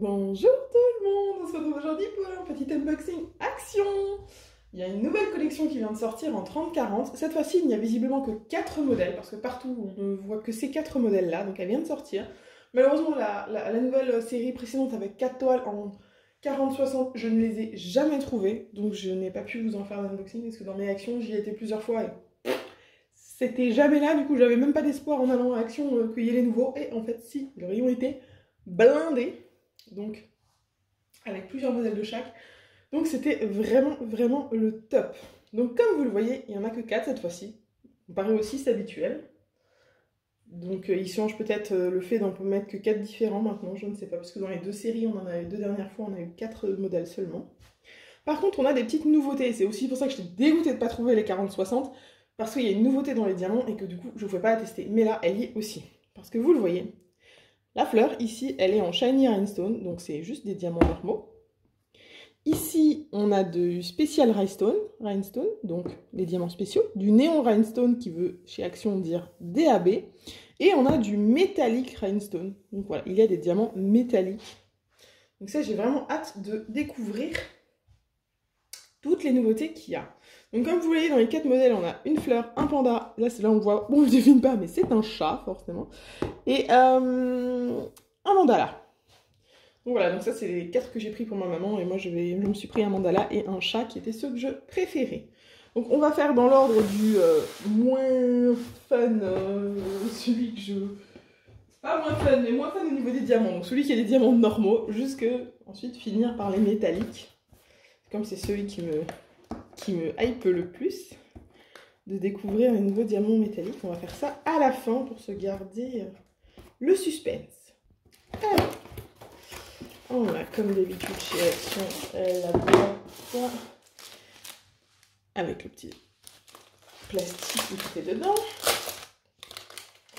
Bonjour tout le monde, on se retrouve aujourd'hui pour un petit unboxing action. Il y a une nouvelle collection qui vient de sortir en 30-40. Cette fois-ci, il n'y a visiblement que 4 modèles, parce que partout on ne voit que ces 4 modèles-là, donc elle vient de sortir. Malheureusement, la nouvelle série précédente avec 4 toiles en 40-60, je ne les ai jamais trouvées, donc je n'ai pas pu vous en faire d'unboxing, parce que dans mes actions, j'y ai été plusieurs fois et c'était jamais là, du coup j'avais même pas d'espoir en allant à Action qu'il y ait les nouveaux, et en fait si, le rayon était blindé, donc avec plusieurs modèles de chaque, donc c'était vraiment le top. Donc comme vous le voyez, il n'y en a que 4 cette fois-ci, comparé aux 6 habituels, donc il change peut-être le fait d'en mettre que 4 différents maintenant, je ne sais pas, parce que dans les 2 séries, on en a eu 2 dernières fois, on a eu 4 modèles seulement. Par contre, on a des petites nouveautés, c'est aussi pour ça que j'étais dégoûtée de ne pas trouver les 40-60, parce qu'il y a une nouveauté dans les diamants et que du coup, je ne pouvais pas la tester. Mais là, elle y est aussi. Parce que vous le voyez, la fleur, ici, elle est en Shiny Rhinestone, donc c'est juste des diamants normaux. Ici, on a du Special Rhinestone, donc les diamants spéciaux, du Néon Rhinestone qui veut chez Action dire DAB, et on a du Metallic Rhinestone. Donc voilà, il y a des diamants métalliques. Donc ça, j'ai vraiment hâte de découvrir toutes les nouveautés qu'il y a. Donc comme vous voyez, dans les 4 modèles, on a une fleur, un panda, là c'est là on voit, bon je ne devine pas, mais c'est un chat forcément, et un mandala. Donc voilà, donc ça c'est les 4 que j'ai pris pour ma maman, et moi je me suis pris un mandala et un chat qui étaient ceux que je préférais. Donc on va faire dans l'ordre du moins fun, celui que je... Pas moins fun, mais moins fun au niveau des diamants, donc celui qui a des diamants normaux, jusque ensuite finir par les métalliques. Comme c'est celui qui me hype le plus, de découvrir les nouveaux diamants métalliques. On va faire ça à la fin pour se garder le suspense. Alors, on a comme d'habitude chez Action la boîte avec le petit plastique qui est dedans,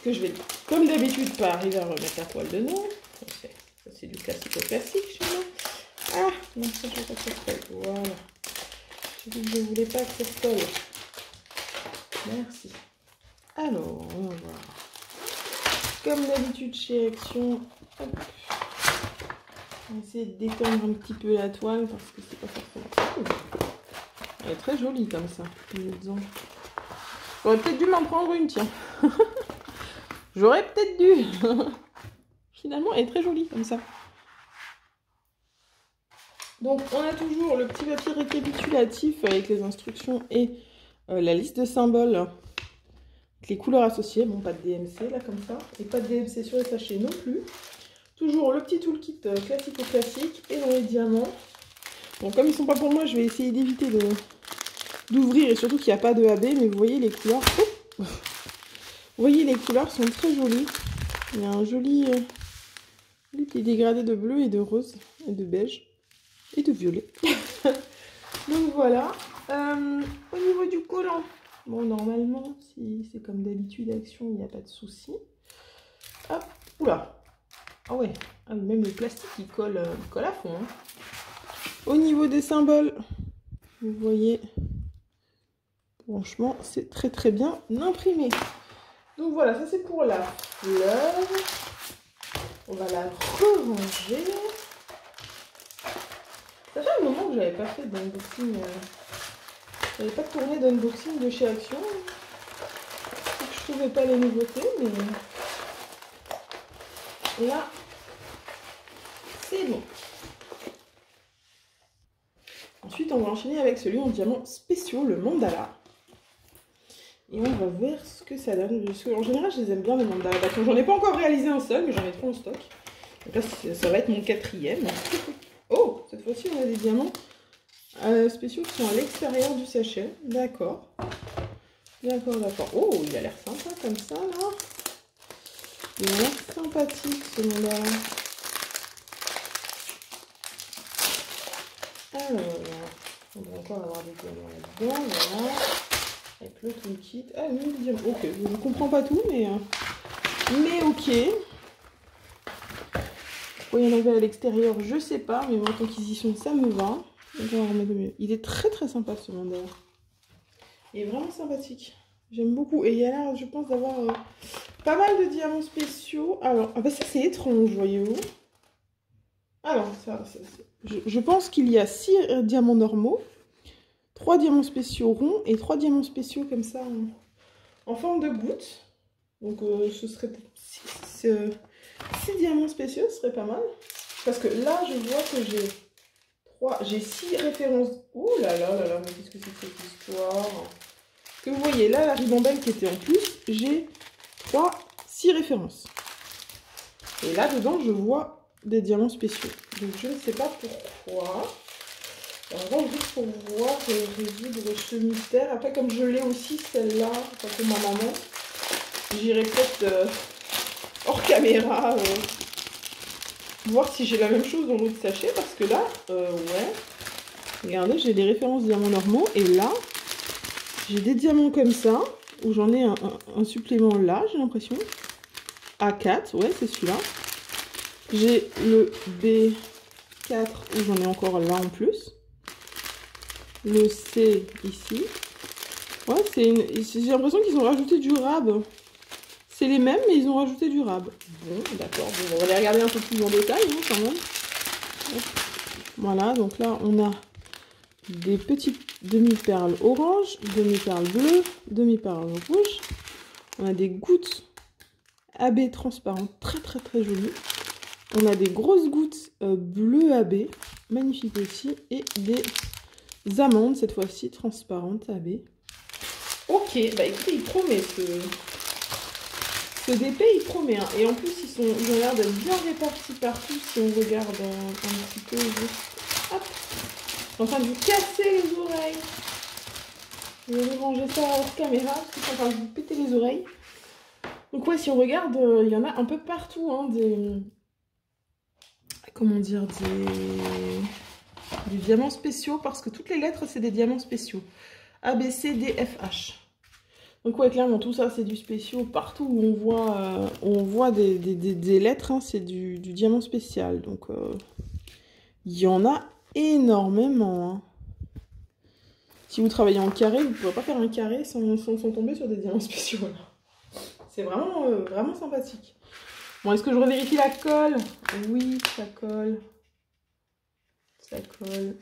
que je vais comme d'habitude pas arriver à remettre la toile dedans. Ça c'est du classique au classique chez moi. Ah non, ça je veux pas que ça se colle. Voilà. J'ai dit que je ne voulais pas que ça se colle. Merci. Alors, on va voir. Comme d'habitude chez Action, hop. On va essayer de détendre un petit peu la toile parce que c'est pas forcément cool. Elle est très jolie comme ça. J'aurais peut-être dû m'en prendre une, tiens. J'aurais peut-être dû. Finalement, elle est très jolie comme ça. Donc on a toujours le petit papier récapitulatif avec les instructions et la liste de symboles, avec les couleurs associées. Bon, pas de DMC là comme ça, et pas de DMC sur les sachets non plus. Toujours le petit toolkit classique au classique et dans les diamants. Bon, comme ils ne sont pas pour moi, je vais essayer d'éviter d'ouvrir, et surtout qu'il n'y a pas de AB, mais vous voyez les couleurs. Oh, vous voyez les couleurs sont très jolies. Il y a un joli petit dégradé de bleu et de rose et de beige. Et de violet. Donc voilà. Au niveau du collant, bon normalement, si c'est comme d'habitude Action, il n'y a pas de souci. Hop, oula. Ah ouais, même le plastique il colle à fond. Hein. Au niveau des symboles, vous voyez, franchement, c'est très bien imprimé. Donc voilà, ça c'est pour la fleur. On va la re-ranger. Ça fait un moment que j'avais pas fait d'unboxing, j'avais pas tourné d'unboxing de chez Action. Je trouvais pas les nouveautés, mais là, c'est bon. Ensuite, on va enchaîner avec celui en diamant spéciaux, le mandala. Et on va voir ce que ça donne. En général, je les aime bien les mandalas. J'en ai pas encore réalisé un seul, mais j'en ai 3 en stock. Donc là, ça va être mon 4e. Oh, cette fois-ci, on a des diamants spéciaux qui sont à l'extérieur du sachet. D'accord. D'accord. Oh, il a l'air sympa comme ça, là. Il a l'air sympathique, ce mandala. Alors, on va encore avoir des diamants là-dedans, voilà. Avec le toolkit. Ah, oui, le diamant. Ok, je ne comprends pas tout, mais ok. Il y en avait à l'extérieur, je sais pas, mais bon, tant qu'ils y sont, ça me va. Donc, on va remettre mieux. Il est très sympa ce mandala. Il est vraiment sympathique. J'aime beaucoup. Et il y a l'air, je pense, d'avoir pas mal de diamants spéciaux. Alors, ah bah ça c'est étrange, voyez-vous. Alors, je pense qu'il y a 6 diamants normaux, 3 diamants spéciaux ronds et 3 diamants spéciaux comme ça en forme de goutte. Donc ce serait 6 diamants spéciaux, ce serait pas mal. Parce que là, je vois que j'ai 6 références. Oh là là là là, mais qu'est-ce que c'est que cette histoire? Que vous voyez, là, la ribambelle qui était en plus, j'ai 6 références. Et là, dedans, je vois des diamants spéciaux. Donc, je ne sais pas pourquoi. Alors, juste pour voir et résoudre ce mystère. Après, comme je l'ai aussi, celle-là, pour ma maman, j'irai peut-être hors caméra voir si j'ai la même chose dans l'autre sachet. Parce que là, ouais. Regardez, j'ai des références diamants normaux. Et là, j'ai des diamants comme ça, où j'en ai un supplément là, j'ai l'impression. A4, ouais, c'est celui-là. J'ai le B4, où j'en ai encore là en plus. Le C, ici. Ouais, j'ai l'impression qu'ils ont rajouté du rab. C'est les mêmes, mais ils ont rajouté du rab. Bon, d'accord. Bon, on va les regarder un peu plus en détail, hein, quand même. Voilà, donc là, on a des petites demi-perles orange, demi-perles bleues, demi-perles rouges. On a des gouttes AB transparentes, très très très jolies. On a des grosses gouttes bleues AB, magnifiques aussi. Et des amandes, cette fois-ci, transparentes AB. Ok, bah écoutez, il promet ce DP, il promet. Hein. Et en plus, ils ont l'air d'être bien répartis partout si on regarde un petit peu juste. Hop! Je suis en train de vous casser les oreilles. Je vais ranger ça hors caméra parce que je suis en train de vous péter les oreilles. Donc ouais, si on regarde, il y en a un peu partout, hein, comment dire, des diamants spéciaux, parce que toutes les lettres, c'est des diamants spéciaux. A, B, C, D, F, H. Donc ouais, clairement, tout ça, c'est du spéciaux. Partout où on voit des lettres, hein, c'est du diamant spécial. Donc, il y en a énormément. Hein. Si vous travaillez en carré, vous ne pourrez pas faire un carré sans tomber sur des diamants spéciaux. C'est vraiment, vraiment sympathique. Bon, est-ce que je revérifie la colle? Oui, ça colle. Ça colle.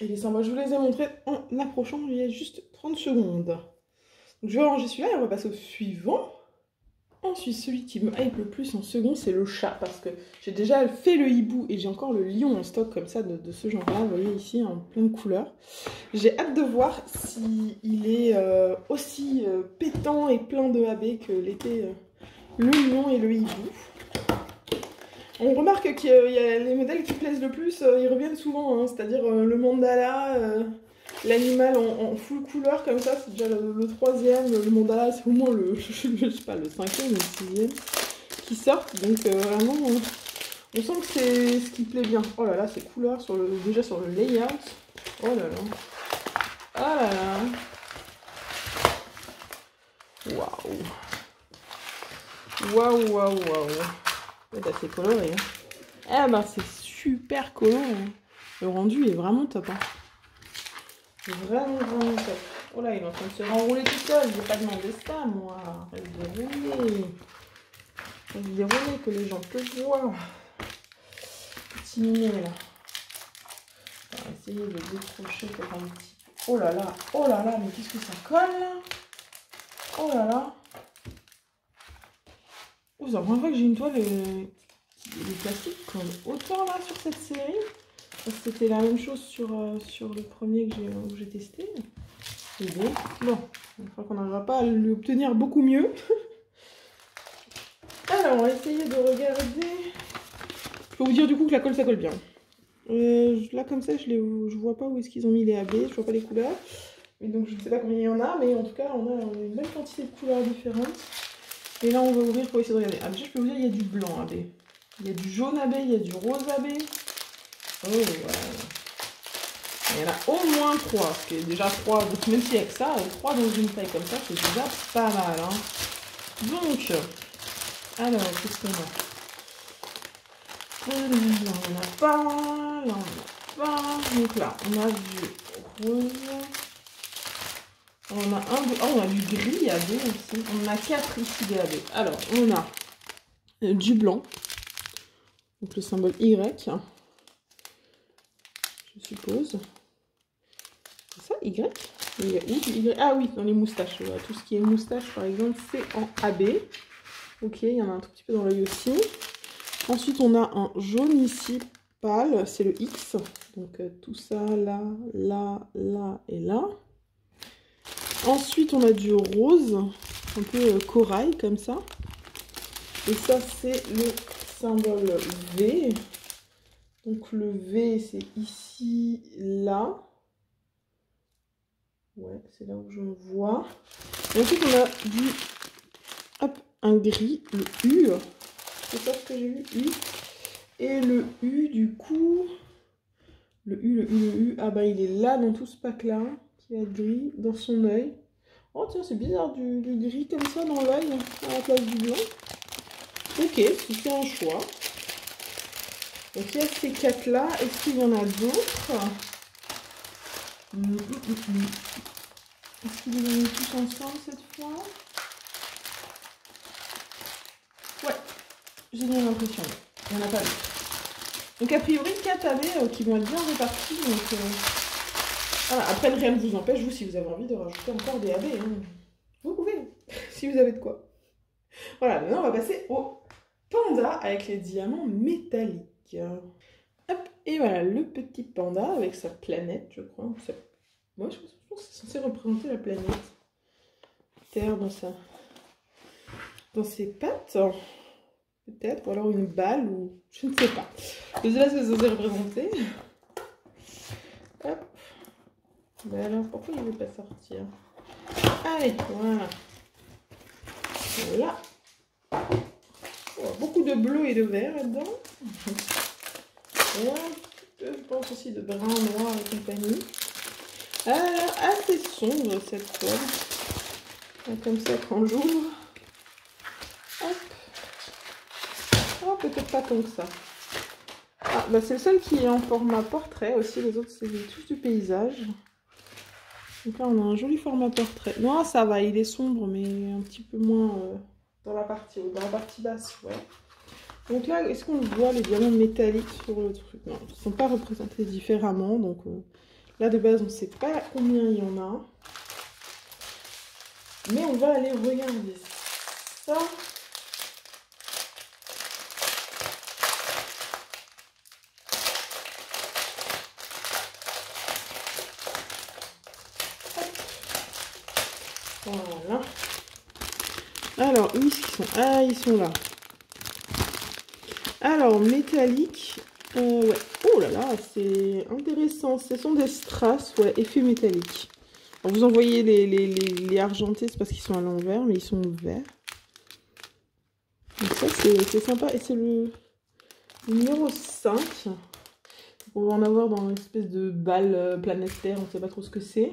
Et les symboles, je vous les ai montrés en approchant il y a juste 30 secondes. Donc, je vais ranger celui-là et on va passer au suivant. Ensuite, celui qui me hype le plus en second, c'est le chat. Parce que j'ai déjà fait le hibou et j'ai encore le lion en stock comme ça de ce genre-là. Vous voyez ici, en plein de couleurs. J'ai hâte de voir s'il est aussi pétant et plein de AB que l'était le lion et le hibou. On remarque qu'il y a les modèles qui plaisent le plus, ils reviennent souvent, hein, c'est-à-dire le mandala, l'animal en full couleur comme ça, c'est déjà le troisième, le mandala c'est au moins je sais pas, le cinquième ou le sixième qui sortent, donc vraiment on sent que c'est ce qui plaît bien. Oh là là, ces couleurs déjà sur le layout, oh là là, oh là là, waouh, waouh, waouh, waouh. C'est coloré. Hein. Ah bah c'est super coloré. Hein. Le rendu est vraiment top. Hein. Vraiment, vraiment top. Oh là, il est en train de se renrouler tout seul. Je vais pas demander ça, moi. Arrête de rouler. Arrête de rouler, que les gens peuvent voir. Petit mignon, là. On va essayer de décrocher peut-être un petit peu. Oh là là, mais qu'est-ce que ça colle là? Oh là là. Oh, c'est la première fois que j'ai une toile les plastiques collent autant là sur cette série. C'était la même chose sur le premier que j'ai testé. Et bon, je crois qu'on n'arrivera pas à l'obtenir beaucoup mieux. Alors, on va essayer de regarder. Je peux vous dire du coup que la colle, ça colle bien. Là, comme ça, je vois pas où est-ce qu'ils ont mis les AB, je vois pas les couleurs. Et donc, je ne sais pas combien il y en a, mais en tout cas, on a une belle quantité de couleurs différentes. Et là, on va ouvrir pour essayer de regarder. Ah, déjà, je peux vous dire, il y a du blanc AB. Il y a du jaune AB, il y a du rose AB. Oh, ouais. Il y en a au moins 3. Ce qui est déjà 3, donc même si avec ça, 3 dans une taille comme ça, c'est déjà pas mal. Hein. Donc, alors, qu'est-ce qu'on a? Là, on n'a pas. Là, on n'a pas. Donc là, on a du rose. On a on a du gris AB aussi. On a 4 ici des AB. Alors, on a du blanc. Donc le symbole Y, je suppose. C'est ça, Y? Ah oui, dans les moustaches. Voilà. Tout ce qui est moustache, par exemple, c'est en AB. Ok, il y en a un tout petit peu dans l'œil aussi. Ensuite, on a un jaune ici, pâle, c'est le X. Donc tout ça, là, là, là et là. Ensuite, on a du rose, un peu corail, comme ça. Et ça, c'est le symbole V. Donc le V, c'est ici, là. Ouais, c'est là où je le vois. Et ensuite, on a du... Hop, un gris, le U. C'est ça ce que j'ai vu, U. Et le U, du coup... Le U. Ah bah, il est là, dans tout ce pack-là, qui va être gris, dans son œil. Oh tiens, c'est bizarre, du gris comme ça dans l'œil, à la place du blanc. Ok, c'est un choix. Donc il y a ces 4-là. Est-ce qu'il y en a d'autres? Est-ce qu'ils les ont mis tous ensemble cette fois? Ouais, j'ai bien l'impression. Il n'y en a pas d'autres. Donc a priori 4 AB qui vont être bien répartis. Donc, voilà. Après, rien ne vous empêche, vous, si vous avez envie de rajouter encore des AB. Hein. Vous pouvez, si vous avez de quoi. Voilà, maintenant on va passer au panda avec les diamants métalliques. Hop, et voilà le petit panda avec sa planète, je crois. Moi, je pense que c'est censé représenter la planète. Terre dans ses pattes. Peut-être, ou alors une balle, ou je ne sais pas. Je sais pas ce que c'est censé représenter. Hop. Ben alors, pourquoi il ne veut pas sortir? Allez, voilà. Voilà. Oh, beaucoup de bleu et de vert là-dedans. Et un petit peu, je pense aussi, de brun, noir et compagnie. Alors, assez sombre cette toile. Comme ça, quand j'ouvre. Hop. Oh, peut-être pas tant que ça. Ah, bah c'est le seul qui est en format portrait aussi. Les autres, c'est tous du paysage. Donc là, on a un joli format portrait. Non, ça va, il est sombre, mais un petit peu moins dans la partie haute, dans la partie basse, ouais. Donc là, est-ce qu'on voit les diamants métalliques sur le truc? Non, ils ne sont pas représentés différemment. Donc là, de base, on ne sait pas combien il y en a. Mais on va aller regarder ça. Voilà. Alors, où est-ce qu'ils sont? Ah, ils sont là. Alors, métallique. Ouais. Oh là là, c'est intéressant. Ce sont des strass, ouais, effet métallique. Alors, vous en voyez les argentés, c'est parce qu'ils sont à l'envers, mais ils sont verts. Donc ça, c'est sympa. Et c'est le numéro 5. On va en avoir dans une espèce de balle planétaire, on ne sait pas trop ce que c'est.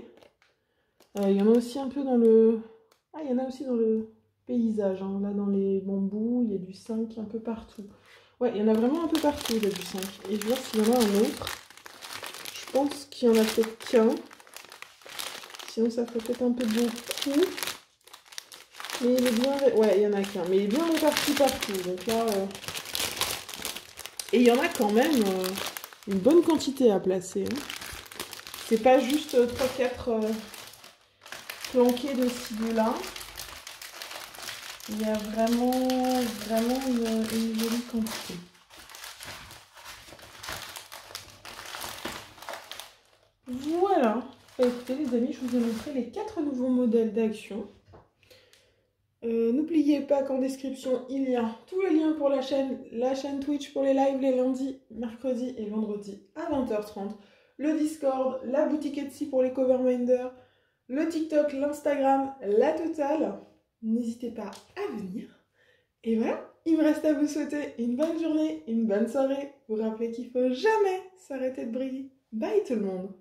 Il y en a aussi un peu dans le... Ah, il y en a aussi dans le paysage. Hein. Là, dans les bambous, il y a du 5 un peu partout. Ouais, il y en a vraiment un peu partout, là, du 5. Et je vais voir s'il y en a un autre. Je pense qu'il y en a peut-être qu'un. Sinon, ça ferait peut-être un peu beaucoup. Mais il est bien... Ouais, il y en a qu'un. Mais il est bien réparti partout. Donc là... Et il y en a quand même une bonne quantité à placer. Hein. C'est pas juste 3-4 planqués de ci, de là. Il y a vraiment une jolie quantité. Voilà. Écoutez les amis, je vous ai montré les 4 nouveaux modèles d'Action. N'oubliez pas qu'en description, il y a tous les liens pour la chaîne Twitch pour les lives les lundis, mercredis et vendredis à 20h30, le Discord, la boutique Etsy pour les coverminders, le TikTok, l'Instagram, la totale. N'hésitez pas à venir. Et voilà, il me reste à vous souhaiter une bonne journée, une bonne soirée. Vous rappelez qu'il ne faut jamais s'arrêter de briller. Bye tout le monde!